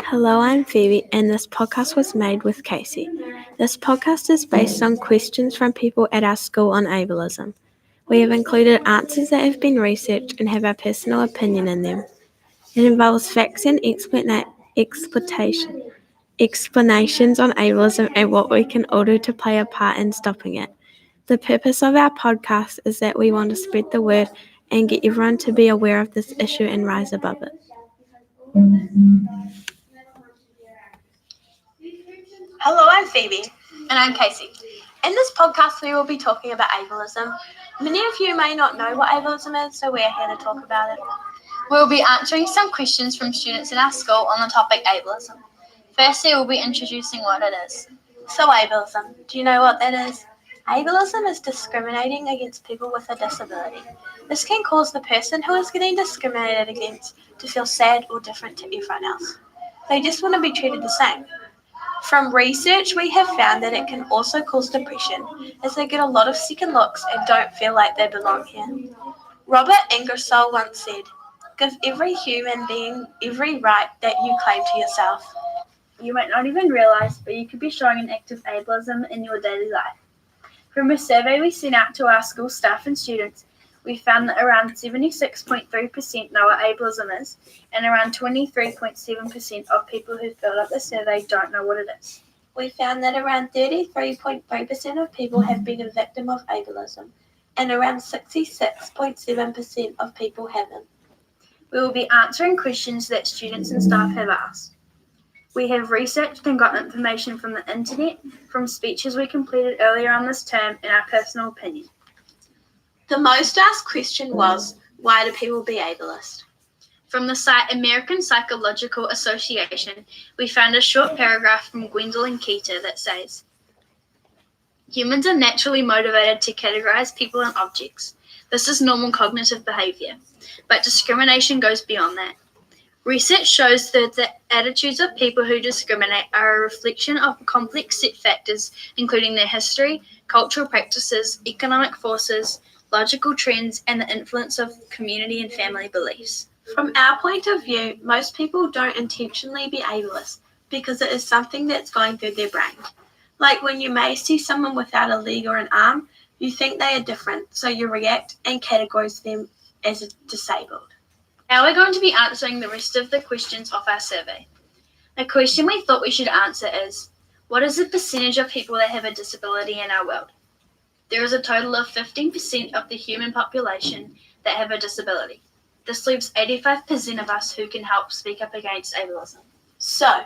Hello, I'm Phoebe, and this podcast was made with Casey. This podcast is based on questions from people at our school on ableism. We have included answers that have been researched and have our personal opinion in them. It involves facts and explanations on ableism and what we can all do to play a part in stopping it. The purpose of our podcast is that we want to spread the word and get everyone to be aware of this issue and rise above it. Hello, I'm Phoebe. And I'm Casey. In this podcast, we will be talking about ableism. Many of you may not know what ableism is, so we're here to talk about it. We'll be answering some questions from students in our school on the topic ableism. Firstly, we'll be introducing what it is. So ableism, do you know what that is? Ableism is discriminating against people with a disability. This can cause the person who is getting discriminated against to feel sad or different to everyone else. They just want to be treated the same. From research, we have found that it can also cause depression, as they get a lot of second looks and don't feel like they belong here. Robert Ingersoll once said, "Give every human being every right that you claim to yourself." You might not even realize, but you could be showing an act of ableism in your daily life. From a survey we sent out to our school staff and students, we found that around 76.3% know what ableism is, and around 23.7% of people who filled out the survey don't know what it is. We found that around 33.3% of people have been a victim of ableism, and around 66.7% of people haven't. We will be answering questions that students and staff have asked. We have researched and got information from the internet, from speeches we completed earlier on this term, and our personal opinion. The most asked question was, why do people be ableist? From the site American Psychological Association, we found a short paragraph from Gwendolyn Keeter that says, "Humans are naturally motivated to categorize people and objects. This is normal cognitive behavior, but discrimination goes beyond that. Research shows that the attitudes of people who discriminate are a reflection of a complex set factors, including their history, cultural practices, economic forces, logical trends, and the influence of community and family beliefs." From our point of view, most people don't intentionally be ableist because it is something that's going through their brain. Like when you may see someone without a leg or an arm, you think they are different, so you react and categorize them as disabled. Now we're going to be answering the rest of the questions of our survey. The question we thought we should answer is, what is the percentage of people that have a disability in our world? There is a total of 15% of the human population that have a disability. This leaves 85% of us who can help speak up against ableism. So,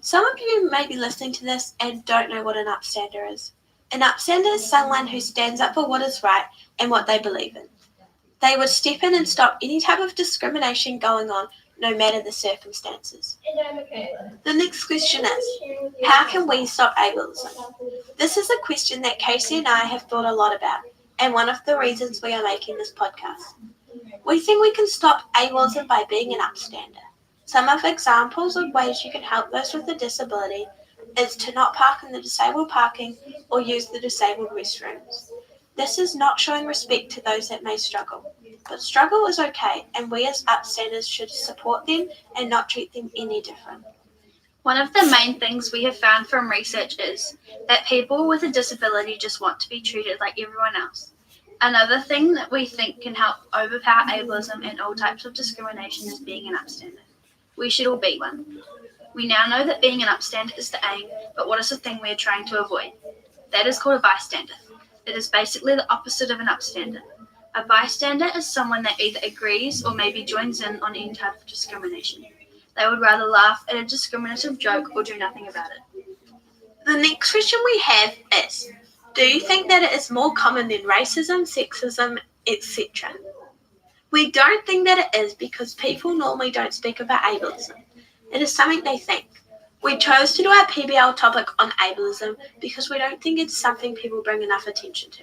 some of you may be listening to this and don't know what an upstander is. An upstander is someone who stands up for what is right and what they believe in. They would step in and stop any type of discrimination going on, no matter the circumstances. The next question is, how can we stop ableism? This is a question that Casey and I have thought a lot about, and one of the reasons we are making this podcast. We think we can stop ableism by being an upstander. Some of examples of ways you can help those with a disability is to not park in the disabled parking or use the disabled restrooms. This is not showing respect to those that may struggle. But struggle is okay, and we as upstanders should support them and not treat them any different. One of the main things we have found from research is that people with a disability just want to be treated like everyone else. Another thing that we think can help overpower ableism and all types of discrimination is being an upstander. We should all be one. We now know that being an upstander is the aim, but what is the thing we are trying to avoid? That is called a bystander. It is basically the opposite of an upstander. A bystander is someone that either agrees or maybe joins in on any type of discrimination. They would rather laugh at a discriminative joke or do nothing about it. The next question we have is, do you think that it is more common than racism, sexism, etc.? We don't think that it is because people normally don't speak about ableism. It is something they think. We chose to do our PBL topic on ableism because we don't think it's something people bring enough attention to.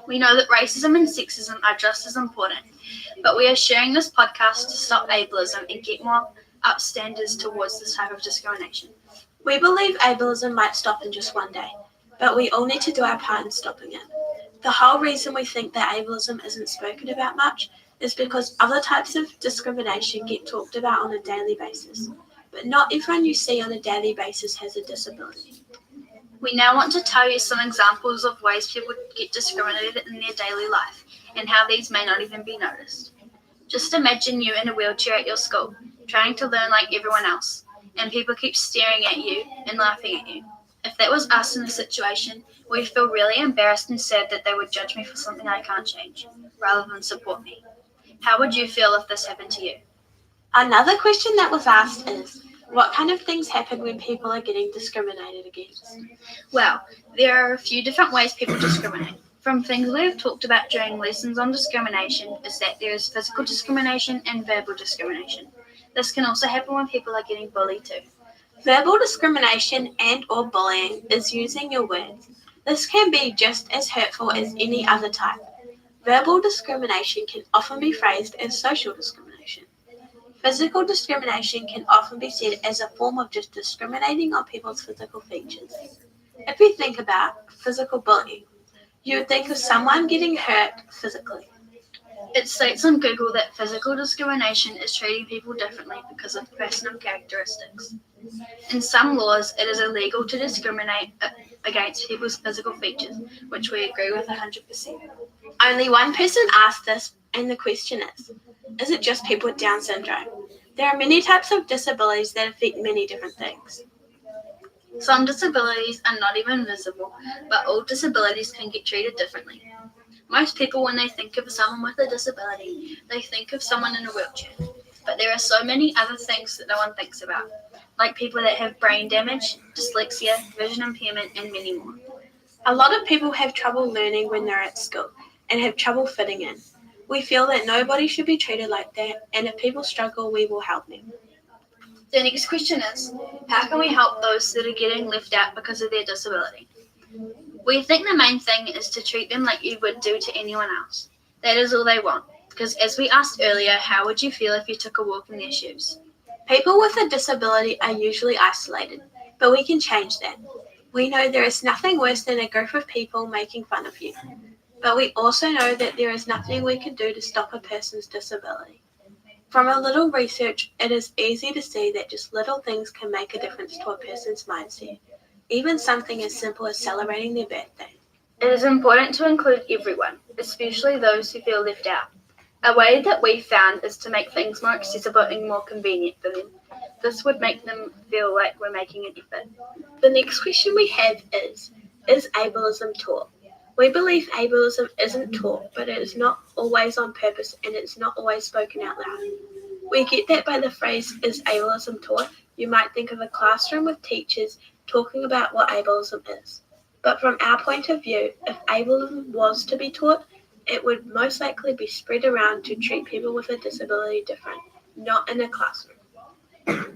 We know that racism and sexism are just as important, but we are sharing this podcast to stop ableism and get more upstanders towards this type of discrimination. We believe ableism might stop in just one day, but we all need to do our part in stopping it. The whole reason we think that ableism isn't spoken about much is because other types of discrimination get talked about on a daily basis, but not everyone you see on a daily basis has a disability. We now want to tell you some examples of ways people get discriminated in their daily life and how these may not even be noticed. Just imagine you in a wheelchair at your school, trying to learn like everyone else, and people keep staring at you and laughing at you. If that was us in the situation, we'd feel really embarrassed and sad that they would judge me for something I can't change, rather than support me. How would you feel if this happened to you? Another question that was asked is, what kind of things happen when people are getting discriminated against? Well, there are a few different ways people discriminate. From things we've talked about during lessons on discrimination is that there is physical discrimination and verbal discrimination. This can also happen when people are getting bullied too. Verbal discrimination and or bullying is using your words. This can be just as hurtful as any other type. Verbal discrimination can often be phrased as social discrimination. Physical discrimination can often be said as a form of just discriminating on people's physical features. If you think about physical bullying, you would think of someone getting hurt physically. It states on Google that physical discrimination is treating people differently because of personal characteristics. In some laws, it is illegal to discriminate against people's physical features, which we agree with 100%. Only one person asked this, and the question is it just people with Down syndrome? There are many types of disabilities that affect many different things. Some disabilities are not even visible, but all disabilities can get treated differently. Most people, when they think of someone with a disability, they think of someone in a wheelchair. But there are so many other things that no one thinks about, like people that have brain damage, dyslexia, vision impairment, and many more. A lot of people have trouble learning when they're at school and have trouble fitting in. We feel that nobody should be treated like that, and if people struggle, we will help them. The next question is, how can we help those that are getting left out because of their disability? We think the main thing is to treat them like you would do to anyone else. That is all they want, because as we asked earlier, how would you feel if you took a walk in their shoes? People with a disability are usually isolated, but we can change that. We know there is nothing worse than a group of people making fun of you, but we also know that there is nothing we can do to stop a person's disability. From a little research, it is easy to see that just little things can make a difference to a person's mindset, even something as simple as celebrating their birthday. It is important to include everyone, especially those who feel left out. A way that we found is to make things more accessible and more convenient for them. This would make them feel like we're making an effort. The next question we have is ableism taught? We believe ableism isn't taught, but it is not always on purpose and it's not always spoken out loud. We get that by the phrase, is ableism taught? You might think of a classroom with teachers talking about what ableism is. But from our point of view, if ableism was to be taught, it would most likely be spread around to treat people with a disability different, not in a classroom.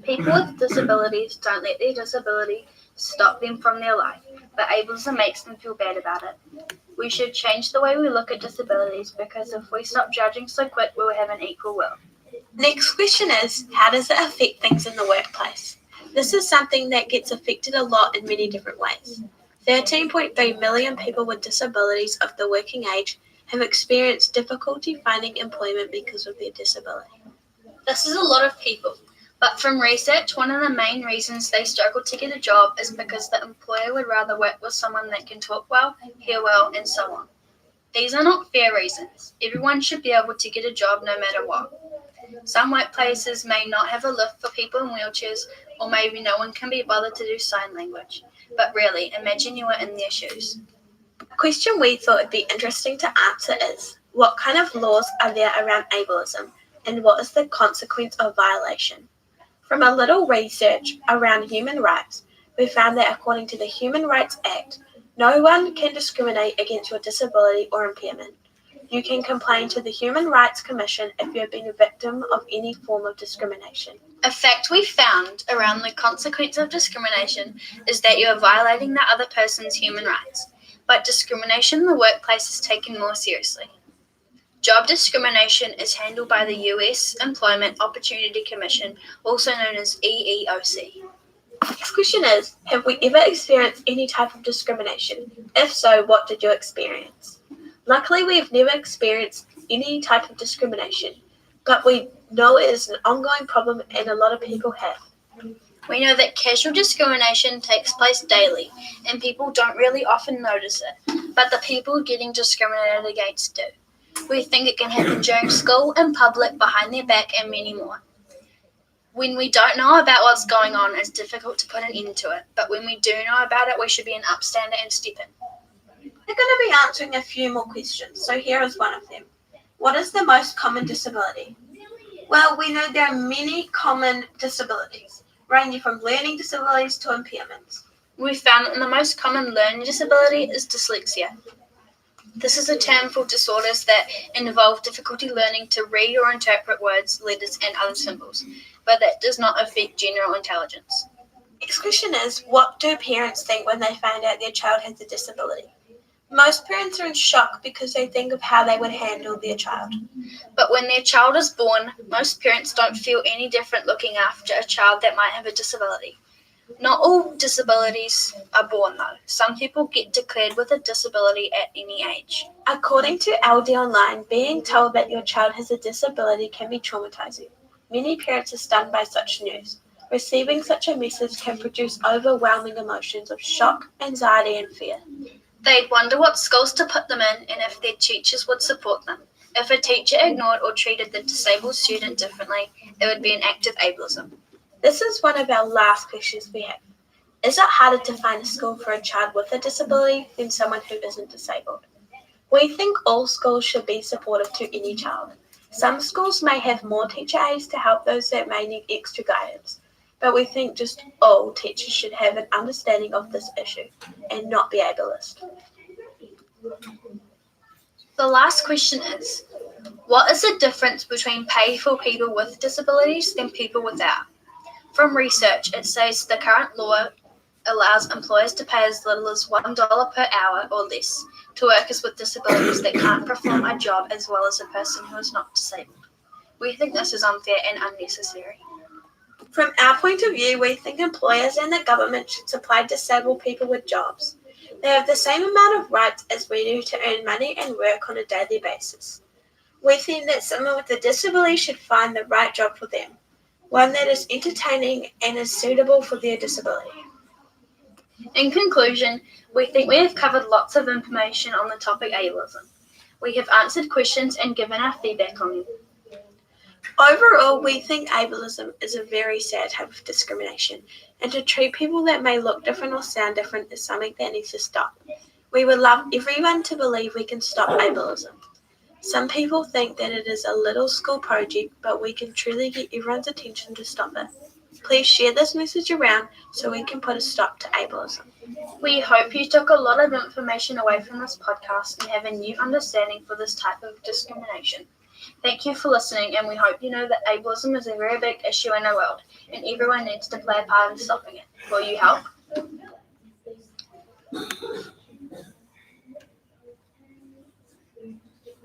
People with disabilities don't let their disability stop them from their life, but ableism makes them feel bad about it. We should change the way we look at disabilities, because if we stop judging so quick, we will have an equal world. Next question is, how does it affect things in the workplace? This is something that gets affected a lot in many different ways. 13.3 million people with disabilities of the working age have experienced difficulty finding employment because of their disability. This is a lot of people, but from research, one of the main reasons they struggle to get a job is because the employer would rather work with someone that can talk well, hear well, and so on. These are not fair reasons. Everyone should be able to get a job no matter what. Some workplaces may not have a lift for people in wheelchairs, or maybe no one can be bothered to do sign language. But really, imagine you were in their shoes. A question we thought would be interesting to answer is, what kind of laws are there around ableism, and what is the consequence of violation? From a little research around human rights, we found that according to the Human Rights Act, no one can discriminate against your disability or impairment. You can complain to the Human Rights Commission if you have been a victim of any form of discrimination. A fact we found around the consequence of discrimination is that you are violating the other person's human rights, but discrimination in the workplace is taken more seriously. Job discrimination is handled by the US Employment Opportunity Commission, also known as EEOC. Next question is, have we ever experienced any type of discrimination? If so, what did you experience? Luckily, we have never experienced any type of discrimination, but we know it is an ongoing problem and a lot of people have. We know that casual discrimination takes place daily, and people don't really often notice it, but the people getting discriminated against do. We think it can happen during school, in public, behind their back, and many more. When we don't know about what's going on, it's difficult to put an end to it, but when we do know about it, we should be an upstander and step in. We're going to be answering a few more questions, so here is one of them. What is the most common disability? Well, we know there are many common disabilities, ranging from learning disabilities to impairments. We found that the most common learning disability is dyslexia. This is a term for disorders that involve difficulty learning to read or interpret words, letters, and other symbols, but that does not affect general intelligence. Next question is, what do parents think when they find out their child has a disability? Most parents are in shock because they think of how they would handle their child. But when their child is born, most parents don't feel any different looking after a child that might have a disability. Not all disabilities are born though. Some people get declared with a disability at any age. According to LD Online, being told that your child has a disability can be traumatizing. Many parents are stunned by such news. Receiving such a message can produce overwhelming emotions of shock, anxiety, and fear. They'd wonder what schools to put them in and if their teachers would support them. If a teacher ignored or treated the disabled student differently, it would be an act of ableism. This is one of our last questions we have. Is it harder to find a school for a child with a disability than someone who isn't disabled? We think all schools should be supportive to any child. Some schools may have more teacher aides to help those that may need extra guidance, but we think just all teachers should have an understanding of this issue and not be ableist. The last question is, what is the difference between pay for people with disabilities and people without? From research, it says the current law allows employers to pay as little as $1 per hour or less to workers with disabilities that can't perform a job as well as a person who is not disabled. We think this is unfair and unnecessary. From our point of view, we think employers and the government should supply disabled people with jobs. They have the same amount of rights as we do to earn money and work on a daily basis. We think that someone with a disability should find the right job for them, one that is entertaining and is suitable for their disability. In conclusion, we think we have covered lots of information on the topic ableism. We have answered questions and given our feedback on them. Overall, we think ableism is a very sad type of discrimination, and to treat people that may look different or sound different is something that needs to stop. We would love everyone to believe we can stop ableism. Some people think that it is a little school project, but we can truly get everyone's attention to stop it. Please share this message around so we can put a stop to ableism. We hope you took a lot of information away from this podcast and have a new understanding for this type of discrimination. Thank you for listening, and we hope you know that ableism is a very big issue in our world, and everyone needs to play a part in stopping it. Will you help?